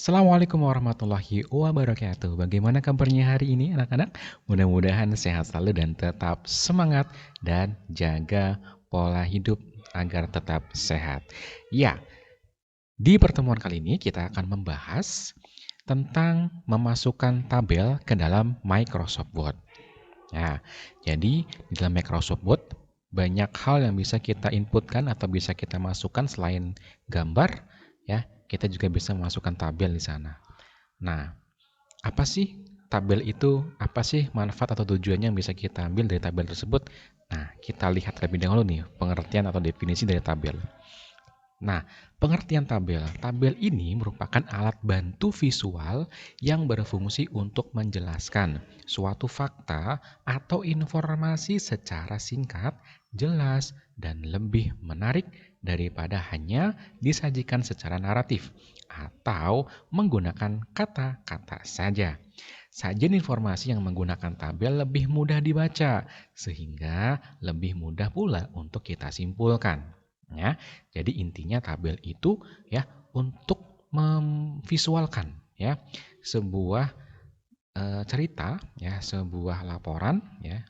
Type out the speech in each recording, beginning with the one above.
Assalamualaikum warahmatullahi wabarakatuh. Bagaimana kabarnya hari ini anak-anak? Mudah-mudahan sehat selalu dan tetap semangat dan jaga pola hidup agar tetap sehat. Ya, di pertemuan kali ini kita akan membahas tentang memasukkan tabel ke dalam Microsoft Word. Nah, jadi di dalam Microsoft Word banyak hal yang bisa kita inputkan atau bisa kita masukkan selain gambar, ya. Kita juga bisa memasukkan tabel di sana. Nah, apa sih tabel itu? Apa sih manfaat atau tujuannya yang bisa kita ambil dari tabel tersebut? Nah, kita lihat terlebih dahulu nih pengertian atau definisi dari tabel. Nah, pengertian tabel. Tabel ini merupakan alat bantu visual yang berfungsi untuk menjelaskan suatu fakta atau informasi secara singkat, jelas, dan lebih menarik daripada hanya disajikan secara naratif atau menggunakan kata-kata saja. Sajian informasi yang menggunakan tabel lebih mudah dibaca, sehingga lebih mudah pula untuk kita simpulkan. Ya, jadi intinya tabel itu ya untuk memvisualkan ya sebuah cerita ya, sebuah laporan ya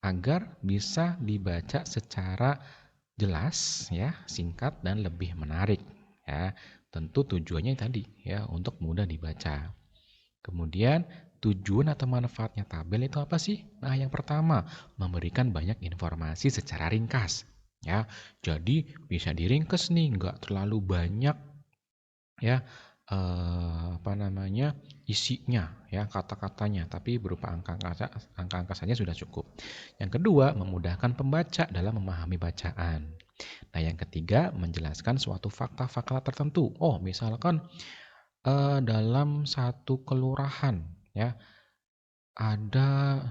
agar bisa dibaca secara jelas ya, singkat dan lebih menarik ya. Tentu tujuannya tadi ya untuk mudah dibaca. Kemudian tujuan atau manfaatnya tabel itu apa sih? Nah, yang pertama, memberikan banyak informasi secara ringkas. Ya, jadi bisa diringkas nih, nggak terlalu banyak ya isinya ya kata-katanya, tapi berupa angka-angka saja sudah cukup. Yang kedua, memudahkan pembaca dalam memahami bacaan. Nah, yang ketiga, menjelaskan suatu fakta-fakta tertentu. Oh, misalkan dalam satu kelurahan ya ada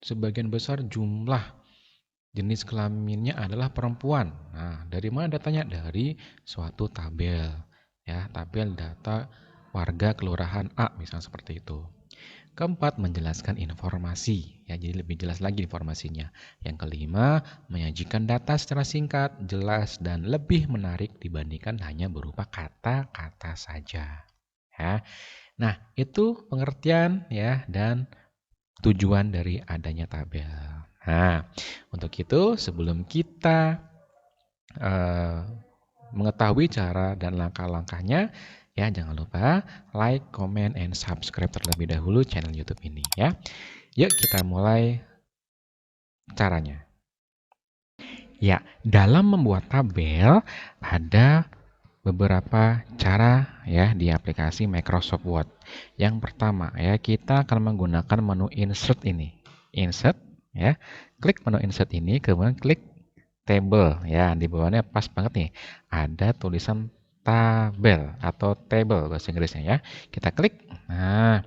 sebagian besar jumlah jenis kelaminnya adalah perempuan. Nah, dari mana datanya? Dari suatu tabel ya, tabel data warga kelurahan A misalnya seperti itu. Keempat, menjelaskan informasi ya, jadi lebih jelas lagi informasinya. Yang kelima, menyajikan data secara singkat, jelas dan lebih menarik dibandingkan hanya berupa kata-kata saja. Ya. Nah, itu pengertian ya dan tujuan dari adanya tabel. Nah, untuk itu sebelum kita eh, mengetahui cara dan langkah-langkahnya, ya jangan lupa like, comment, and subscribe terlebih dahulu channel YouTube ini ya. Yuk kita mulai caranya. Ya, dalam membuat tabel ada beberapa cara ya di aplikasi Microsoft Word. Yang pertama ya, kita akan menggunakan menu insert ini. Insert ya. Klik menu insert ini, kemudian klik table ya. Di bawahnya pas banget nih. Ada tulisan tabel atau table bahasa Inggrisnya ya. Kita klik. Nah,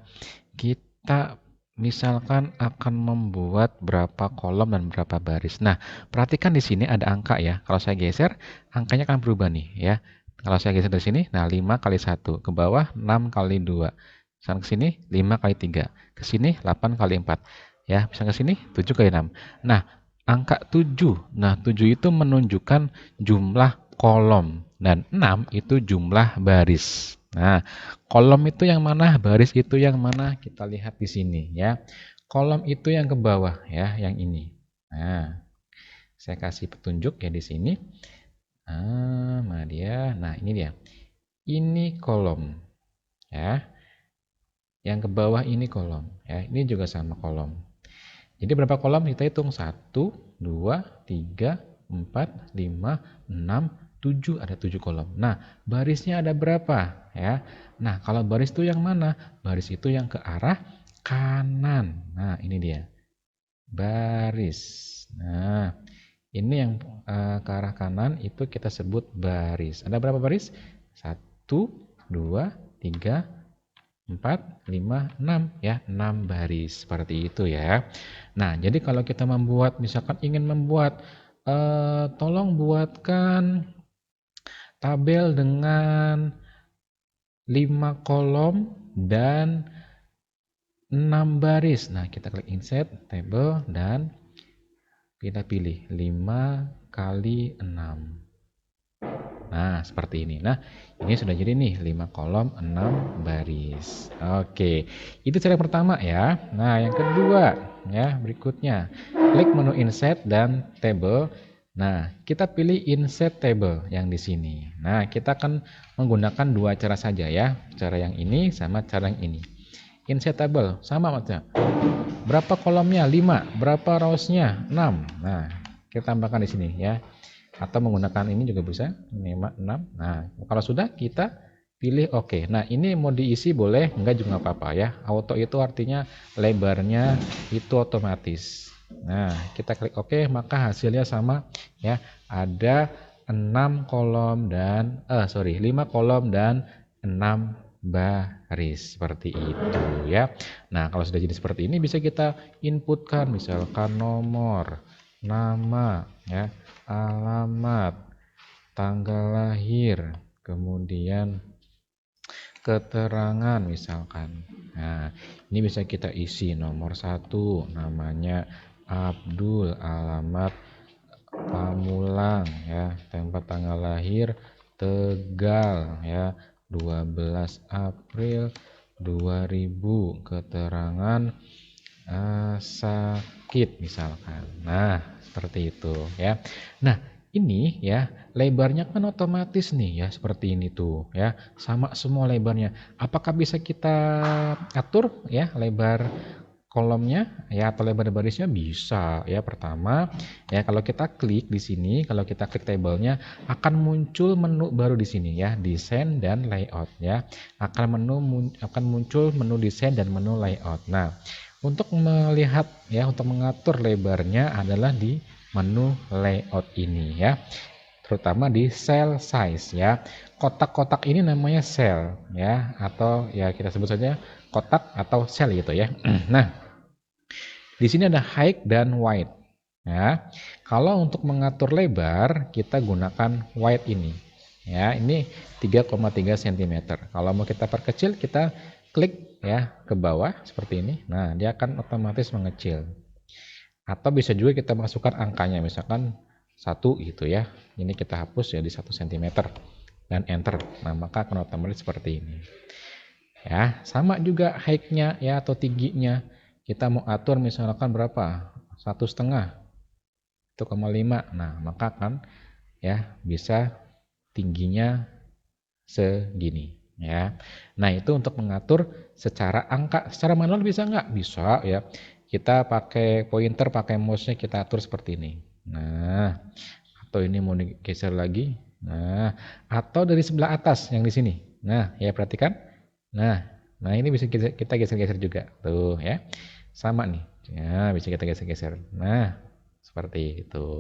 kita misalkan akan membuat berapa kolom dan berapa baris. Nah, perhatikan di sini ada angka ya. Kalau saya geser, angkanya akan berubah nih ya. Kalau saya geser dari sini, nah 5 kali 1. Ke bawah 6 kali 2. Misalkan ke sini 5 kali 3. Ke sini 8 kali 4. Ya, misalkan ke sini 7 kali 6. Nah, angka 7. Nah, 7 itu menunjukkan jumlah kolom. Dan 6 itu jumlah baris. Nah, kolom itu yang mana, baris itu yang mana, kita lihat di sini ya. Kolom itu yang ke bawah ya, yang ini. Nah, saya kasih petunjuk ya di sini. Mana dia? Nah, ini dia. Ini kolom ya. Yang ke bawah ini kolom ya. Ini juga sama kolom. Jadi berapa kolom kita hitung? 1, 2, 3, 4, 5, 6, 7. Ada 7 kolom. Nah, barisnya ada berapa ya? Nah, kalau baris itu yang mana? Baris itu yang ke arah kanan. Nah, ini dia. Baris. Nah, ini yang ke arah kanan itu kita sebut baris. Ada berapa baris? 1, 2, 3, 4, 5, 6 ya, 6 baris seperti itu ya. Nah, jadi kalau kita membuat misalkan ingin membuat tolong buatkan tabel dengan 5 kolom dan 6 baris. Nah, kita klik insert table dan kita pilih 5 kali 6. Nah, seperti ini. Nah, ini sudah jadi nih 5 kolom, 6 baris. Oke, itu cara pertama ya. Nah, yang kedua ya, berikutnya. Klik menu insert dan table. Nah, kita pilih insert table yang di sini. Nah, kita akan menggunakan dua cara saja ya. Cara yang ini sama cara yang ini. Insert table sama macam. Berapa kolomnya? 5. Berapa rows-nya? 6. Nah, kita tambahkan di sini ya. Atau menggunakan ini juga bisa, 5, 6. Nah, kalau sudah kita pilih oke. Nah, ini mau diisi boleh, enggak juga nggak apa-apa ya. Auto itu artinya lebarnya itu otomatis. Nah, kita klik oke, maka hasilnya sama ya. Ada 6 kolom dan 5 kolom dan 6 baris seperti itu ya. Nah, kalau sudah jadi seperti ini bisa kita inputkan misalkan nomor, nama ya, alamat, tanggal lahir, kemudian keterangan misalkan. Nah, ini bisa kita isi nomor 1, namanya Abdul, alamat Pamulang ya, tempat tanggal lahir Tegal ya, 12 April 2000, keterangan sakit misalkan. Nah, seperti itu ya. Nah, ini ya lebarnya kan otomatis nih ya seperti ini tuh ya. Sama semua lebarnya. Apakah bisa kita atur ya lebar kolomnya ya atau lebar barisnya? Bisa ya. Pertama ya, kalau kita klik di sini, kalau kita klik tabelnya akan muncul menu baru di sini ya, desain dan layout ya. Akan muncul menu desain dan menu layout. Nah, untuk melihat ya, untuk mengatur lebarnya adalah di menu layout ini ya. Terutama di cell size ya. Kotak-kotak ini namanya cell ya, atau ya kita sebut saja kotak atau cell gitu ya. Nah, di sini ada height dan width ya. Kalau untuk mengatur lebar kita gunakan width ini ya. Ini 3,3 cm. Kalau mau kita perkecil kita klik ya ke bawah seperti ini. Nah, dia akan otomatis mengecil. Atau bisa juga kita masukkan angkanya, misalkan 1 gitu ya. Ini kita hapus ya di 1 cm dan enter. Nah, maka akan otomatis seperti ini. Ya, sama juga height-nya ya atau tingginya. Kita mau atur misalkan berapa? 1,5, 1,5. Nah, maka akan ya bisa tingginya segini ya. Nah, itu untuk mengatur secara angka. Secara manual bisa nggak? Bisa ya. Kita pakai pointer, pakai mouse-nya kita atur seperti ini. Nah, atau ini mau digeser lagi. Nah, atau dari sebelah atas yang di sini. Nah, ya perhatikan. Nah, ini bisa kita geser-geser juga. Tuh ya. Sama nih. Ya, bisa kita geser-geser. Nah, seperti itu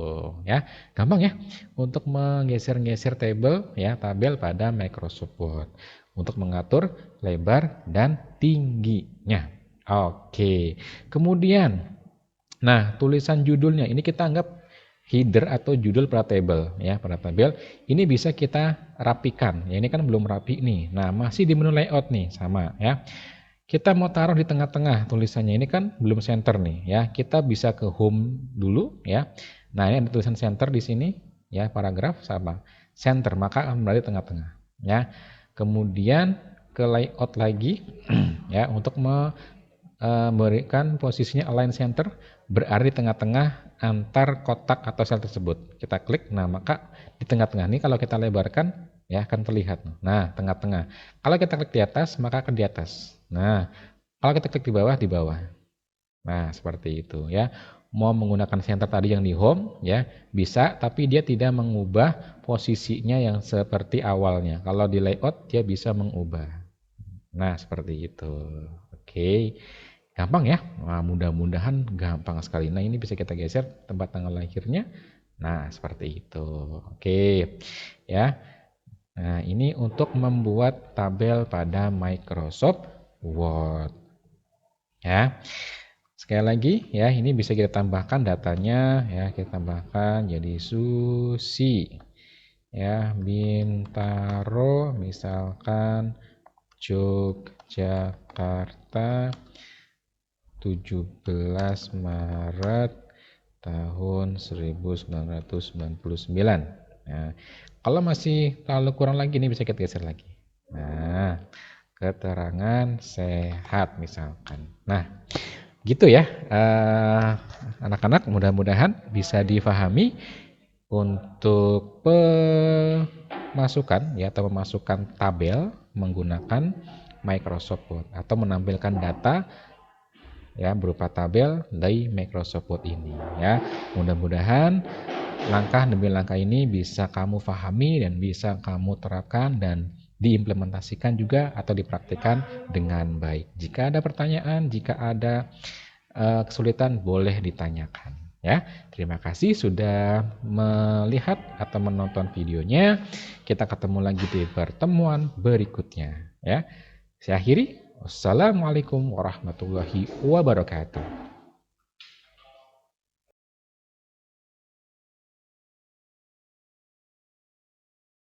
ya. Gampang ya untuk menggeser-geser tabel pada Microsoft Word untuk mengatur lebar dan tingginya. Oke. Kemudian nah, tulisan judulnya ini kita anggap header atau judul pada tabel ya, pada tabel. Ini bisa kita rapikan. Ya, ini kan belum rapi nih. Nah, masih di menu layout nih, sama ya. Kita mau taruh di tengah-tengah tulisannya, ini kan belum center nih ya. Kita bisa ke home dulu ya. Nah, ini ada tulisan center di sini ya, paragraf sama center, maka akan berada di tengah-tengah ya. Kemudian ke layout lagi ya, untuk memberikan posisinya align center, berada di tengah-tengah antar kotak atau sel tersebut. Kita klik, nah maka di tengah-tengah ini kalau kita lebarkan ya akan terlihat. Nah, tengah-tengah. Kalau kita klik di atas, maka akan di atas. Nah, kalau kita klik di bawah, di bawah. Nah, seperti itu ya. Mau menggunakan center tadi yang di home ya, bisa, tapi dia tidak mengubah posisinya yang seperti awalnya. Kalau di layout dia bisa mengubah. Nah, seperti itu. Oke. Gampang ya? Nah, mudah-mudahan gampang sekali. Nah, ini bisa kita geser tempat tanggal lahirnya. Nah, seperti itu. Oke. Ya. Nah, ini untuk membuat tabel pada Microsoft Word. Ya. Sekali lagi ya, ini bisa kita tambahkan datanya ya, kita tambahkan jadi Susi. Ya, Bintaro misalkan Yogyakarta 17 Maret tahun 1999. Nah, kalau masih terlalu kurang lagi nih bisa kita geser lagi. Nah, keterangan sehat misalkan. Nah, gitu ya. Anak-anak mudah-mudahan bisa difahami untuk pemasukan ya atau memasukkan tabel menggunakan Microsoft Word atau menampilkan data ya berupa tabel dari Microsoft Word ini ya. Mudah-mudahan langkah demi langkah ini bisa kamu pahami dan bisa kamu terapkan dan diimplementasikan juga atau dipraktikkan dengan baik. Jika ada pertanyaan, jika ada kesulitan boleh ditanyakan ya. Terima kasih sudah melihat atau menonton videonya. Kita ketemu lagi di pertemuan berikutnya ya. Saya akhiri. Wassalamualaikum warahmatullahi wabarakatuh.